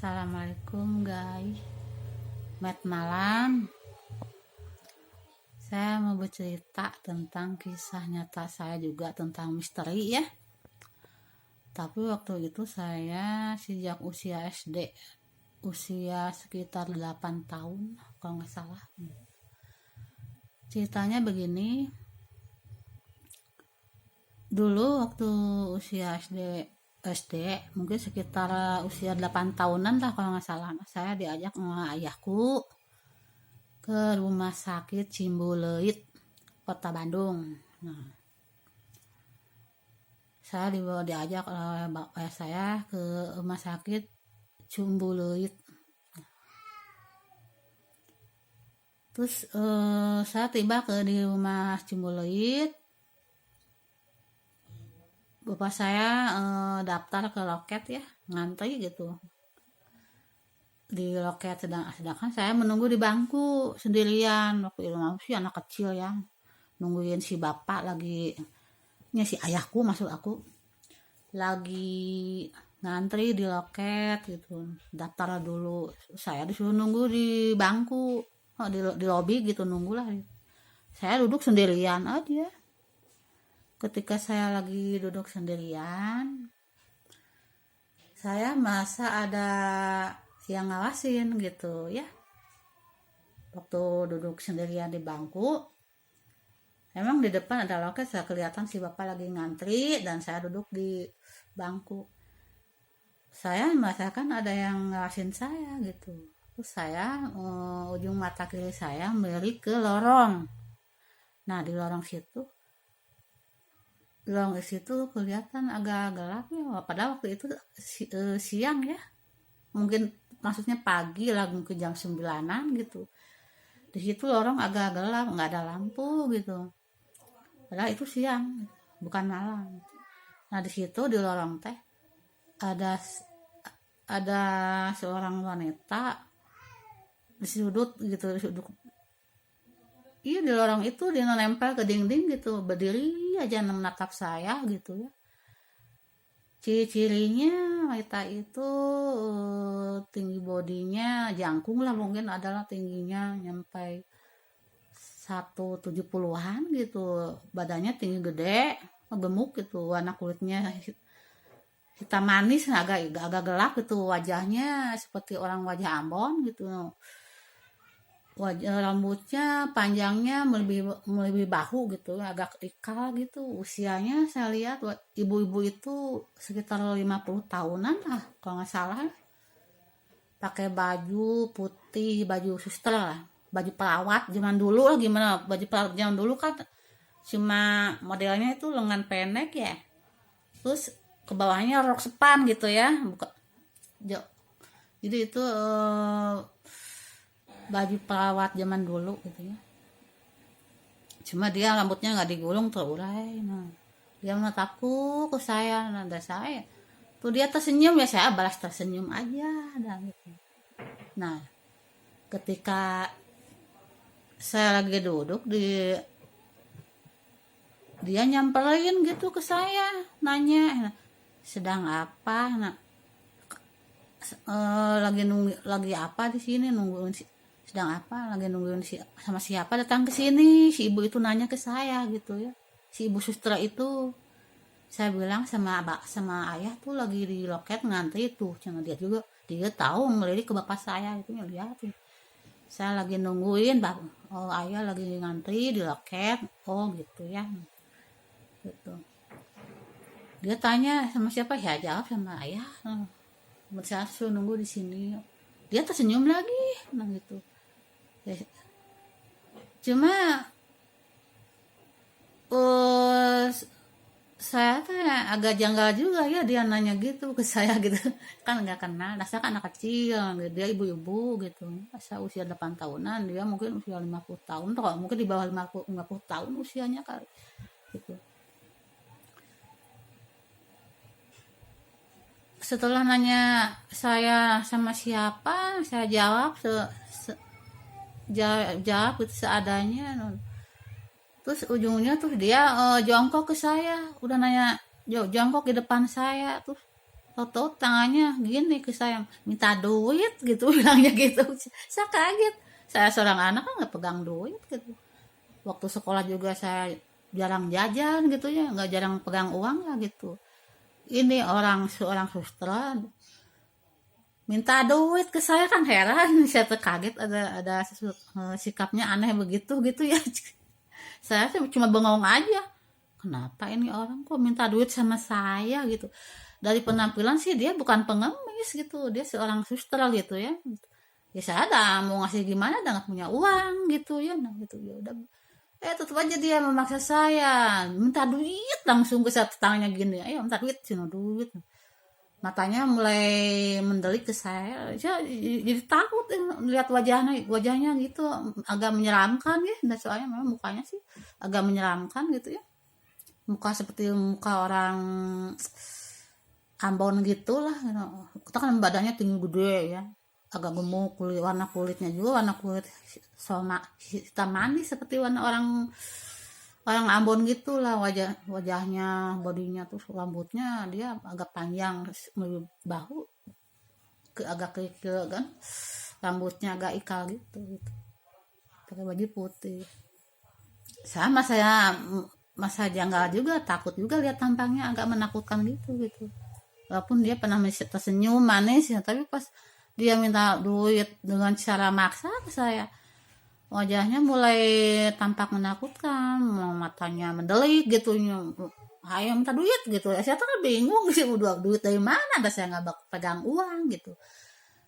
Assalamualaikum guys, malam. Saya mau bercerita tentang kisah nyata saya juga tentang misteri ya. Tapi waktu itu saya sejak usia SD, usia sekitar 8 tahun kalau nggak salah. Ceritanya begini, dulu waktu usia SD mungkin sekitar usia 8 tahunan lah kalau nggak salah, saya diajak sama ayahku ke rumah sakit Cimbuleuit, Kota Bandung. Nah, saya diajak oleh bapak saya ke rumah sakit Cimbuleuit. Terus saya tiba di rumah Cimbuleuit. Bapak saya daftar ke loket ya, ngantri gitu di loket, sedangkan saya menunggu di bangku sendirian. Waktu itu sih anak kecil ya, nungguin si bapak lagi, si ayahku maksud aku, lagi ngantri di loket gitu, daftar dulu. Saya disuruh nunggu di bangku, di lobi gitu, nunggulah. Saya duduk sendirian aja. Ketika saya lagi duduk sendirian, saya merasa ada yang ngawasin gitu ya. Waktu duduk sendirian di bangku, emang di depan ada loket, saya kelihatan si bapak lagi ngantri dan saya duduk di bangku. Saya merasakan ada yang ngawasin saya gitu. Terus saya ujung mata kiri saya melirik ke lorong. Nah, di lorong situ kelihatan agak gelap ya, padahal waktu itu siang ya, mungkin maksudnya pagi lah, mungkin jam 9-an gitu. Di situ lorong agak gelap, nggak ada lampu gitu, padahal itu siang bukan malam. Nah, di situ di lorong teh ada seorang wanita di sudut gitu, iya di lorong itu dia nempel ke dinding gitu, berdiri aja menatap saya gitu ya. Ciri-cirinya wanita itu tinggi bodinya jangkung lah, mungkin adalah tingginya nyampe 170-an gitu, badannya tinggi gede, gemuk gitu, warna kulitnya hitam manis, agak gelap gitu, wajahnya seperti orang wajah Ambon gitu. Wajah rambutnya panjangnya melebihi bahu gitu, agak ikal gitu. Usianya saya lihat ibu-ibu itu sekitar 50 tahunan lah kalau nggak salah. Pakai baju putih, baju suster lah, baju perawat zaman dulu lah. Gimana baju perawat zaman dulu kan cuma modelnya itu lengan pendek ya, terus ke bawahnya rok sepan gitu ya, jadi itu baju perawat zaman dulu gitu ya. Cuma dia rambutnya nggak digulung, terurai. Nah, dia menatapku ke saya, nada saya tuh, dia tersenyum ya, saya balas tersenyum aja dan gitu. Nah, ketika saya lagi duduk dia nyamperin gitu ke saya, nanya sedang apa. Nah, lagi apa di sini, nungguin sedang apa, lagi nungguin sama siapa datang ke sini. Si ibu itu nanya ke saya gitu ya, si ibu suster itu. Saya bilang sama ayah tuh lagi di loket ngantri tuh, jangan dia juga, dia tahu ngelirik ke bapak saya itu, lihat tuh saya lagi nungguin ayah lagi ngantri di loket. Oh gitu ya, gitu. Dia tanya sama siapa, ya jawab sama ayah. Saya suruh nunggu di sini. Dia tersenyum lagi, nah gitu. Ya, cuma saya tuh agak janggal juga ya, dia nanya gitu ke saya gitu. Kan nggak kenal, saya kan anak kecil, dia ibu-ibu gitu. Saya usia 8 tahunan, dia mungkin usia 50 tahun, atau mungkin di bawah 50 tahun usianya kali gitu. Setelah nanya saya sama siapa, saya jawab jawab itu seadanya. Terus ujungnya tuh dia jongkok ke saya, udah nanya jongkok di depan saya tuh. tahu tangannya gini ke saya, minta duit gitu bilangnya gitu. Saya kaget, saya seorang anak kan nggak pegang duit gitu. Waktu sekolah juga saya jarang jajan gitu ya, nggak jarang pegang uang lah gitu. Ini seorang suster minta duit ke saya, kan heran. Saya terkaget, ada sikapnya aneh begitu gitu ya. Saya cuma bengong aja, kenapa ini orang kok minta duit sama saya gitu. Dari penampilan sih dia bukan pengemis gitu, dia seorang suster gitu ya. Ya saya ada mau ngasih gimana, ada nggak punya uang gitu ya. Nah gitu ya udah, tetap aja dia memaksa saya minta duit, langsung ke saya tangannya gini, ayo minta duit, sini duit. Matanya mulai mendelik ke saya jadi takut lihat wajahnya gitu, agak menyeramkan ya. Dan soalnya memang mukanya sih agak menyeramkan gitu ya, muka seperti muka orang Ambon gitulah gitu. Kita kan badannya tinggi gede ya, agak gemuk, warna kulitnya juga warna kulit sama hitam manis seperti warna orang orang Ambon gitulah, wajahnya, bodinya tuh, rambutnya dia agak panjang bahu agak kerikil kan, rambutnya agak ikal gitu, pakai baju putih. Sama saya masa janggal juga, takut juga lihat tampangnya agak menakutkan gitu. Walaupun dia pernah tersenyum manis ya, tapi pas dia minta duit dengan cara maksa ke saya, wajahnya mulai tampak menakutkan, matanya mendelik gitu. Ayo minta duit gitu. Saya tuh bingung sih, duit dari mana, ada saya nggak pegang uang gitu.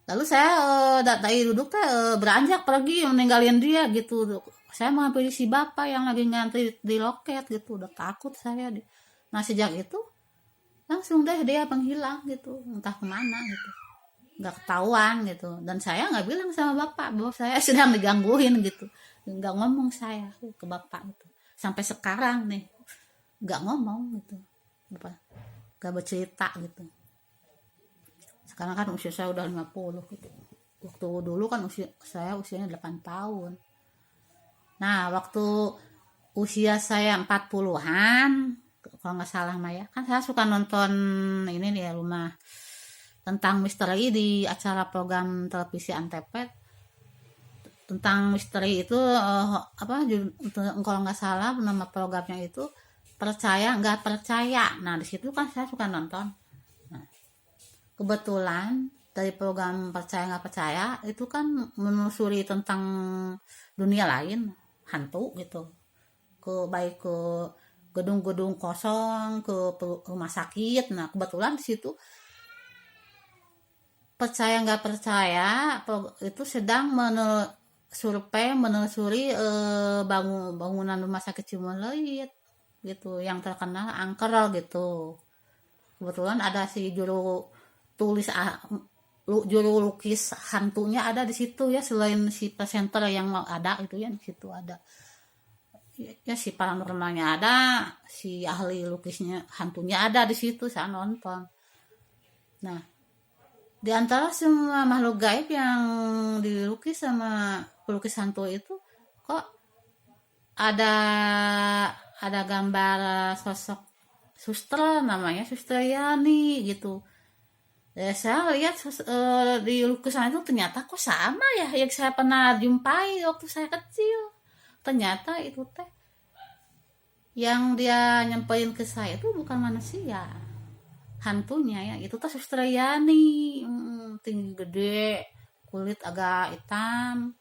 Lalu saya dari duduk beranjak pergi meninggalin dia gitu. Saya menghampiri si bapak yang lagi ngantri di loket gitu, udah takut saya. Nah sejak itu langsung deh dia menghilang gitu, entah kemana gitu, nggak ketahuan gitu. Dan saya nggak bilang sama bapak bahwa saya sedang digangguin gitu, nggak ngomong saya ke bapak gitu. Sampai sekarang nih nggak ngomong gitu, nggak bercerita gitu. Sekarang kan usia saya udah 50 gitu. Waktu dulu kan usianya 8 tahun. Nah waktu usia saya 40-an kalau nggak salah Maya, kan saya suka nonton ini nih ya, rumah tentang misteri di acara program televisi Antv. Tentang misteri itu kalau nggak salah nama programnya itu percaya nggak percaya. Nah di situ kan saya suka nonton. Nah, kebetulan dari program percaya nggak percaya itu kan menelusuri tentang dunia lain, hantu gitu, baik ke gedung-gedung kosong, ke rumah sakit. Nah kebetulan di situ percaya nggak percaya itu sedang menelusuri bangunan rumah sakit Ciumbuleuit gitu, yang terkenal angker gitu. Kebetulan ada si juru lukis hantunya ada di situ ya, selain si presenter yang mau ada itu ya, di situ ada ya si paranormalnya ada, si ahli lukisnya hantunya ada di situ, saya nonton. Nah di antara semua makhluk gaib yang dilukis sama pelukis hantu itu, kok ada gambar sosok suster, namanya Suster Yani gitu. Saya lihat di lukisan itu ternyata kok sama ya yang saya pernah jumpai waktu saya kecil. Ternyata itu teh yang dia nyampein ke saya itu bukan manusia, hantunya ya. Itu tuh Suster Yani, tinggi gede, kulit agak hitam,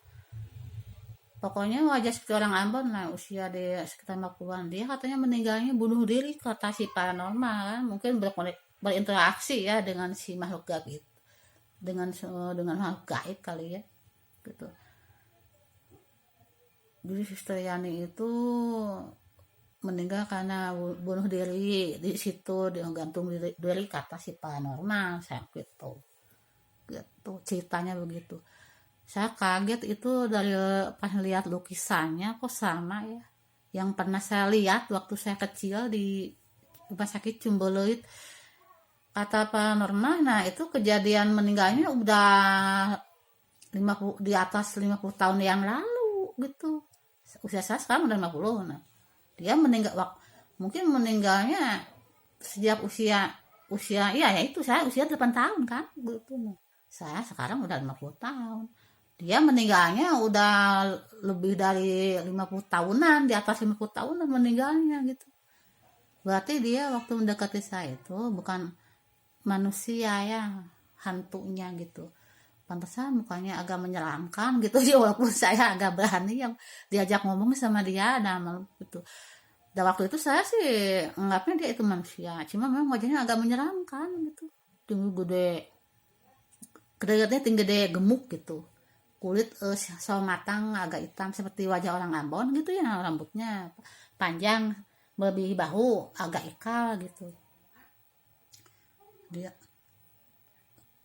pokoknya wajah seperti orang Ambon lah, usia dia sekitar 50-an. Dia katanya meninggalnya bunuh diri, kata si paranormal kan, mungkin berinteraksi ya dengan si makhluk gaib, dengan makhluk gaib kali ya gitu. Jadi Suster Yani itu meninggal karena bunuh diri di situ, dia gantung diri kata si paranormal, saya gitu ceritanya begitu. Saya kaget itu dari pas lihat lukisannya kok sama ya yang pernah saya lihat waktu saya kecil di rumah sakit Ciumbuleuit kata paranormal. Nah itu kejadian meninggalnya udah 50, di atas 50 tahun yang lalu gitu. Usia saya sekarang udah 50. Nah dia mungkin meninggalnya sejak usia usia, iya ya itu saya usia 8 tahun kan gitu. Saya sekarang udah 50 tahun. Dia meninggalnya udah lebih dari 50 tahunan, di atas 50 tahunan meninggalnya gitu. Berarti dia waktu mendekati saya itu bukan manusia ya, hantunya gitu. Pantesan mukanya agak menyeramkan gitu ya, walaupun saya agak berani yang diajak ngomong sama dia, nah gitu. Dan waktu itu saya sih anggapnya dia itu manusia, cuma memang wajahnya agak menyeramkan gitu. Tinggi gede, gede-gede, tinggi gede, gemuk gitu. Kulit sawo matang agak hitam seperti wajah orang Ambon gitu ya, rambutnya panjang melebihi bahu, agak ikal gitu. Dia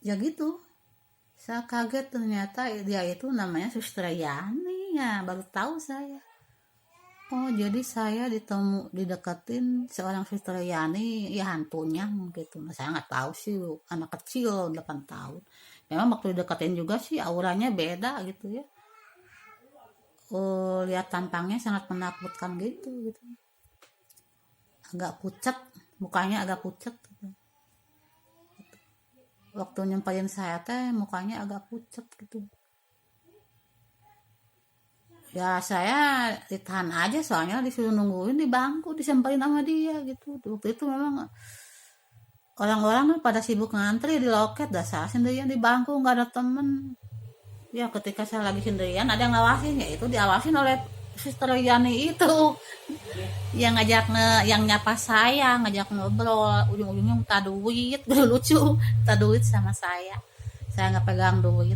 ya gitu. Saya kaget ternyata dia itu namanya Suster Yani ya, baru tahu saya. Oh, jadi saya dideketin seorang Suster Yani, ya hantunya gitu. Nah, saya nggak tahu sih, anak kecil 8 tahun. Memang waktu dideketin juga sih auranya beda gitu ya. Oh, lihat tampangnya sangat menakutkan gitu. Agak pucat, mukanya agak pucat gitu. Waktu nyemperin saya teh mukanya agak pucat gitu. Ya saya ditahan aja soalnya disuruh nungguin di bangku disamperin sama dia gitu. Waktu itu memang orang-orang kan pada sibuk ngantri di loket, dah saya sendirian di bangku nggak ada temen. Ya ketika saya lagi sendirian ada yang ngawasin, ya itu diawasin oleh Suster Yani itu yang yang nyapa saya, ngajak ngobrol, ujung-ujungnya minta duit. Lucu, minta duit sama saya nggak pegang duit,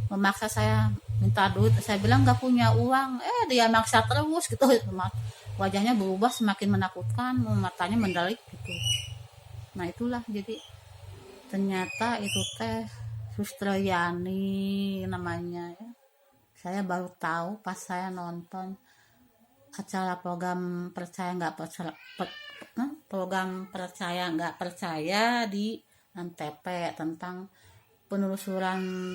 memaksa saya minta duit. Saya bilang nggak punya uang, dia maksa terus gitu. Wajahnya berubah semakin menakutkan, matanya mendelik gitu. Nah itulah, jadi ternyata itu teh Suster Yani namanya ya. Saya baru tahu pas saya nonton acara program percaya nggak percaya di Antv tentang penelusuran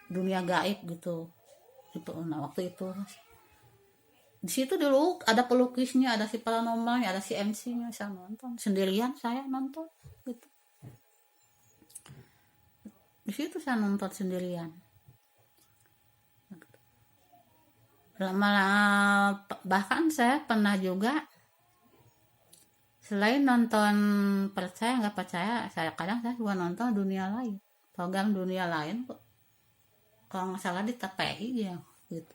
dunia gaib gitu. Nah waktu itu di situ dulu ada pelukisnya, ada si paranormalnya, ada si MC-nya. Saya nonton sendirian, saya nonton gitu. Di situ saya nonton sendirian. Bahkan saya pernah juga selain nonton percaya nggak percaya, saya kadang saya juga nonton dunia lain, program dunia lain kok, kalau nggak salah di TPI ya gitu,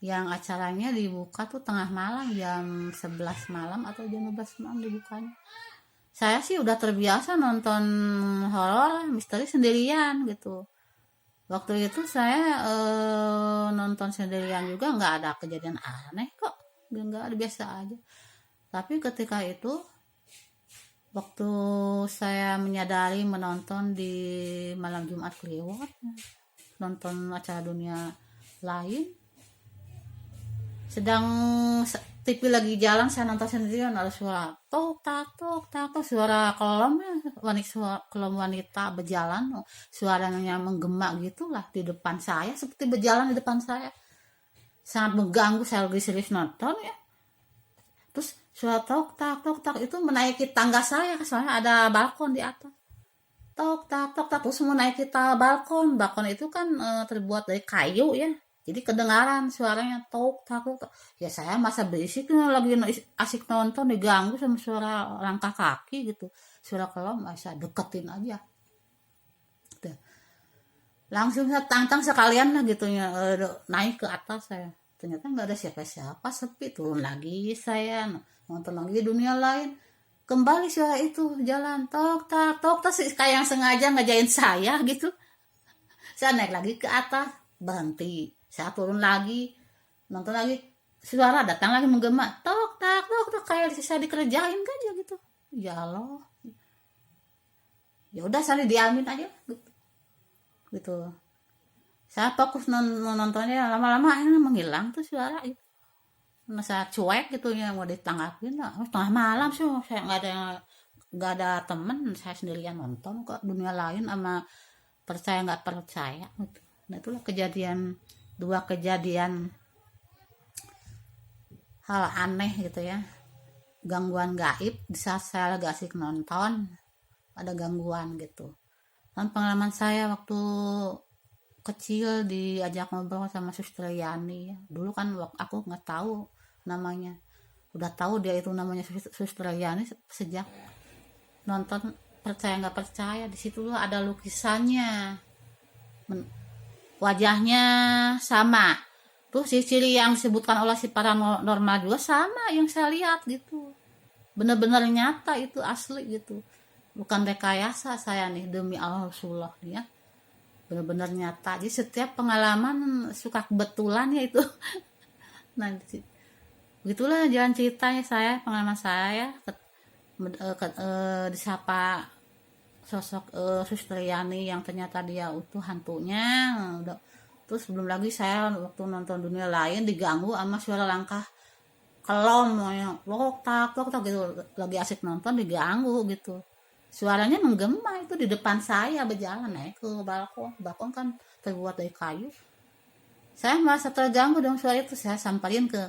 yang acaranya dibuka tuh tengah malam jam 11 malam atau jam 12 malam dibukanya. Saya sih udah terbiasa nonton horor misteri sendirian gitu. Waktu itu saya nonton sendirian juga, nggak ada kejadian aneh kok, nggak ada, biasa aja. Tapi ketika itu waktu saya menyadari menonton di malam Jumat Kliwon, nonton acara dunia lain, sedang TV lagi jalan, saya nonton sendirian, ada suara tok tak tok tak tok, suara kelom ya, kelom wanita berjalan, suaranya menggema gitulah di depan saya, seperti berjalan di depan saya, sangat mengganggu. Saya lagi serius nonton ya, terus suara tok tak itu menaiki tangga saya, soalnya ada balkon di atas. Tok tak terus menaiki balkon itu kan terbuat dari kayu ya, jadi kedengaran suaranya tok tak. Ya saya masa berisik lagi asik nonton, diganggu sama suara langkah kaki gitu, suara kelom. Saya deketin aja udah, langsung saya tantang sekalian lah gitu ya, naik ke atas. Saya ternyata nggak ada siapa-siapa, sepi. Turun lagi saya nonton lagi dunia lain, kembali suara itu jalan tok tak kayak yang sengaja ngajain saya gitu. Saya naik lagi ke atas, berhenti, saya turun lagi, nonton lagi, suara datang lagi menggema tok tak kayak saya dikerjain aja gitu. Ya Allah, ya udah saya diamin aja gitu. Saya fokus nontonnya, lama-lama akhirnya menghilang tuh suara itu. Masa cuek gitu ya, mau ditanggapin lah. Tengah malam sih, saya nggak ada temen, saya sendirian nonton kok dunia lain sama percaya nggak percaya gitu. Nah itulah dua kejadian hal aneh gitu ya, gangguan gaib di saat saya lagi asik nonton. ada gangguan gitu. Dan pengalaman saya waktu kecil diajak ngobrol sama Suster Yani ya. Dulu kan aku nggak tahu namanya. Udah tahu dia itu namanya Suster Yani sejak nonton Percaya Nggak Percaya. Di situ ada lukisannya. Wajahnya sama. Tuh ciri yang disebutkan oleh si paranormal juga sama yang saya lihat gitu. Bener-bener nyata itu asli gitu. Bukan rekayasa saya nih demi Allah Rasulullah ya. Bener-bener nyata. Jadi setiap pengalaman suka kebetulan ya itu. Nah, begitulah jalan ceritanya saya, pengalaman saya disapa sosok Suster Yani yang ternyata dia utuh hantunya. Udah, terus belum lagi saya waktu nonton Dunia Lain diganggu sama suara langkah kelom yang lok tak gitu, lagi asik nonton diganggu gitu, suaranya menggema itu di depan saya berjalan naik ke balkon kan terbuat dari kayu. Saya merasa terganggu dengan suara itu. Saya sampaikan ke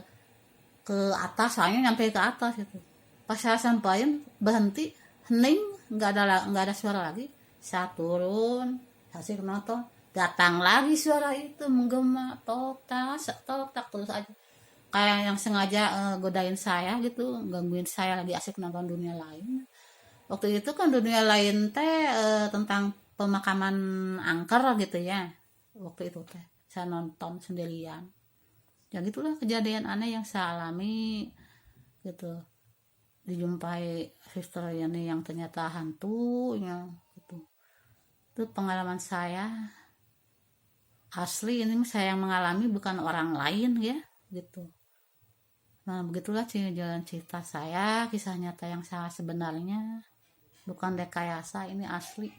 atas, saya nyampe ke atas itu. Pas saya sampaikan berhenti, hening, nggak ada suara lagi. Saya turun, hasil nonton, datang lagi suara itu menggema, tok tak terus aja. Kayak yang sengaja godain saya gitu, gangguin saya lagi asik nonton Dunia Lain. Waktu itu kan Dunia Lain teh tentang pemakaman angker gitu ya. Waktu itu teh saya nonton sendirian. Ya gitulah kejadian aneh yang saya alami gitu. Dijumpai Suster Yani yang ternyata hantunya gitu. Itu pengalaman saya asli, ini saya yang mengalami bukan orang lain ya gitu. Nah begitulah jalan cerita saya, kisah nyata yang saya sebenarnya, bukan rekayasa, ini asli.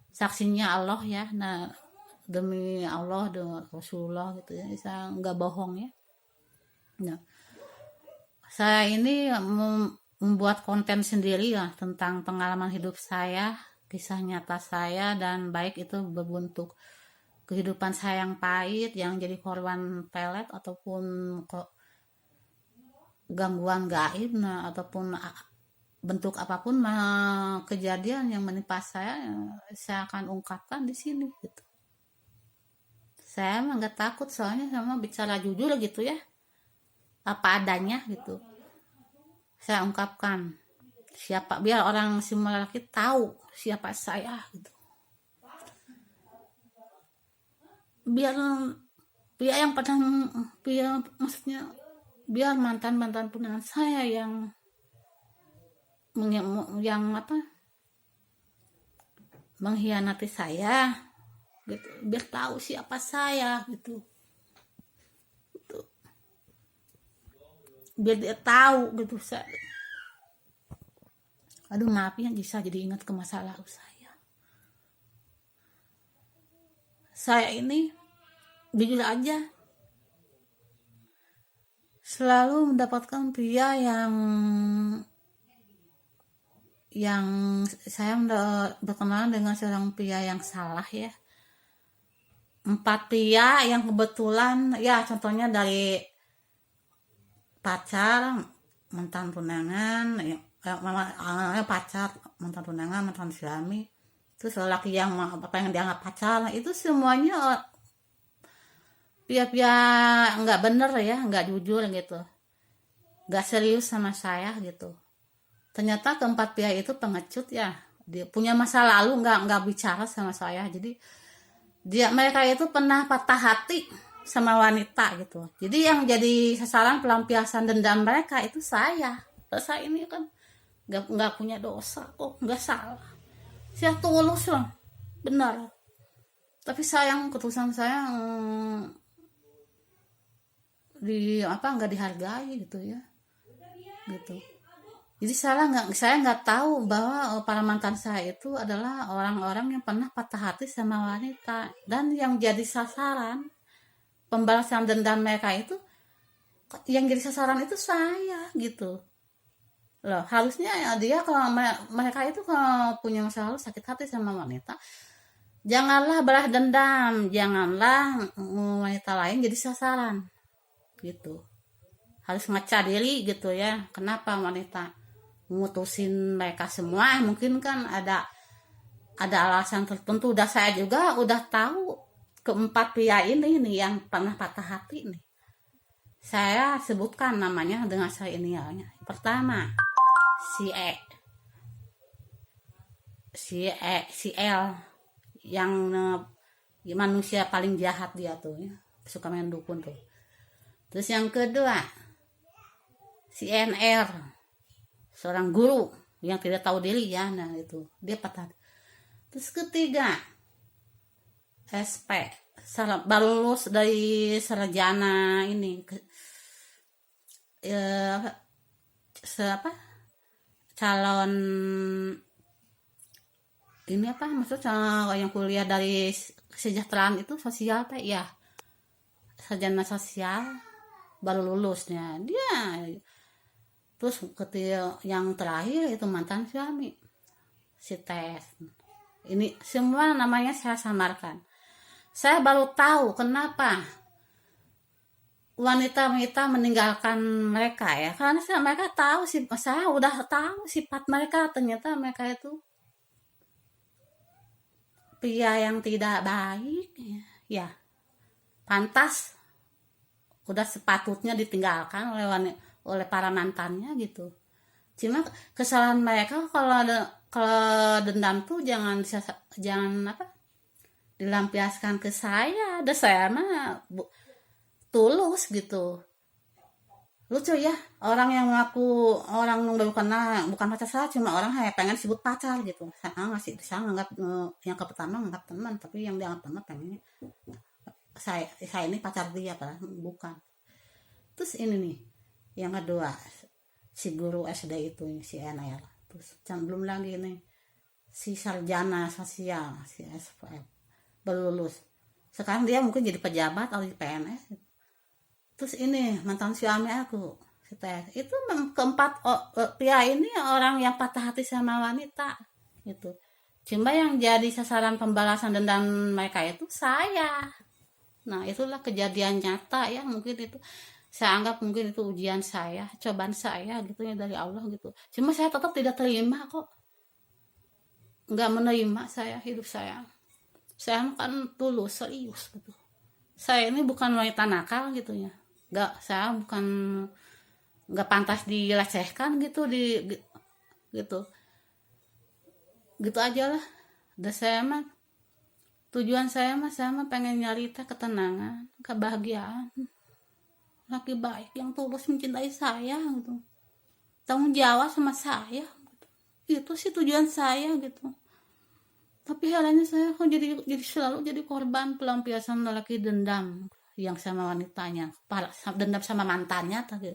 Saksinya Allah ya. Nah demi Allah, demi Rasulullah gitu ya, saya nggak bohong ya. Nah, saya ini membuat konten sendiri ya tentang pengalaman hidup saya, kisah nyata saya, dan baik itu berbentuk kehidupan saya yang pahit, yang jadi korban pelet ataupun gangguan gaib, nah ataupun bentuk apapun kejadian yang menimpa saya akan ungkapkan di sini gitu. Saya emang nggak takut, soalnya sama bicara jujur gitu ya, apa adanya gitu. Saya ungkapkan siapa, biar orang semua laki tahu siapa saya gitu. Biar yang pernah, maksudnya biar mantan tunangan saya yang mengkhianati saya gitu, biar tahu siapa saya gitu, biar dia tahu gitu. Aduh maaf ya, bisa jadi ingat ke masa lalu saya ini jujur aja selalu mendapatkan pria yang saya berkenalan dengan seorang pria yang salah ya. 4 pria yang kebetulan ya, contohnya dari pacar, mantan tunangan ya, pacar, mantan tunangan, mantan suami, terus lelaki yang apa yang dianggap pacar, itu semuanya pria-pria nggak bener ya, nggak jujur gitu, nggak serius sama saya gitu. Ternyata keempat pria itu pengecut ya, dia punya masa lalu, nggak bicara sama saya. Jadi mereka itu pernah patah hati sama wanita gitu. Jadi yang jadi sasaran pelampiasan dendam mereka itu saya. Saya ini kan nggak punya dosa kok, nggak salah. Saya tulus lah, benar. Tapi sayang keputusan saya nggak dihargai gitu ya, gitu. Jadi saya nggak tahu bahwa para mantan saya itu adalah orang-orang yang pernah patah hati sama wanita, dan yang jadi sasaran pembalasan dendam mereka itu, yang jadi sasaran itu saya gitu loh. Harusnya ya dia, kalau mereka itu kalau punya masa lalu sakit hati sama wanita, janganlah balas dendam, janganlah wanita lain jadi sasaran gitu. Harus ngaca diri gitu ya, kenapa wanita mutusin mereka semua, mungkin kan ada alasan tertentu. Udah saya juga udah tahu keempat pria ini nih yang pernah patah hati nih. Saya sebutkan namanya dengan saya inialnya. Pertama, si E, si L, yang manusia paling jahat dia tuh ya, suka main dukun tuh. Terus yang kedua, si NR, seorang guru yang tidak tahu diri ya, nah itu dia patah. Terus ketiga, SP, baru lulus dari sarjana ini, calon ini apa maksudnya yang kuliah dari kesejahteraan itu sosial teh ya, sarjana sosial baru lulusnya dia. Terus ketika yang terakhir itu mantan suami si Tes. Ini semua namanya saya samarkan. Saya baru tahu kenapa wanita-wanita meninggalkan mereka ya, karena mereka tahu sih, saya udah tahu sifat mereka. Ternyata mereka itu pria yang tidak baik ya, pantas udah sepatutnya ditinggalkan oleh para mantannya gitu. Cuma kesalahan mereka kalau dendam tuh jangan dilampiaskan ke saya. Ada saya mah tulus gitu. Lucu ya, orang yang mengaku orang yang baru kenal bukan pacar saya, cuma orang hanya pengen disebut pacar gitu. Saya nganggap yang ke pertama nganggap teman, tapi yang dianggap teman pengennya saya ini pacar dia, padahal bukan. Terus ini nih yang kedua, si guru SD itu si NR. Terus belum lagi nih si sarjana sosial si SPF baru lulus, sekarang dia mungkin jadi pejabat atau di PNS. Terus ini mantan suami aku si Tes. Itu keempat pria ini orang yang patah hati sama wanita gitu. Cuma yang jadi sasaran pembalasan dendam mereka itu saya. Nah itulah kejadian nyata ya, mungkin itu saya anggap mungkin itu ujian saya, cobaan saya gitu ya dari Allah gitu. Cuma saya tetap tidak terima kok, nggak menerima saya hidup saya kan tulus serius gitu. Saya ini bukan wanita nakal gitu ya, saya bukan, nggak pantas dilecehkan gitu gitu aja lah. Dan saya mah tujuan saya mah pengen nyari ketenangan, kebahagiaan, laki baik yang tulus mencintai saya gitu, tanggung jawab sama saya gitu. Itu sih tujuan saya gitu. Tapi halnya saya kok jadi selalu jadi korban pelampiasan laki dendam yang sama wanitanya, dendam sama mantannya tadi.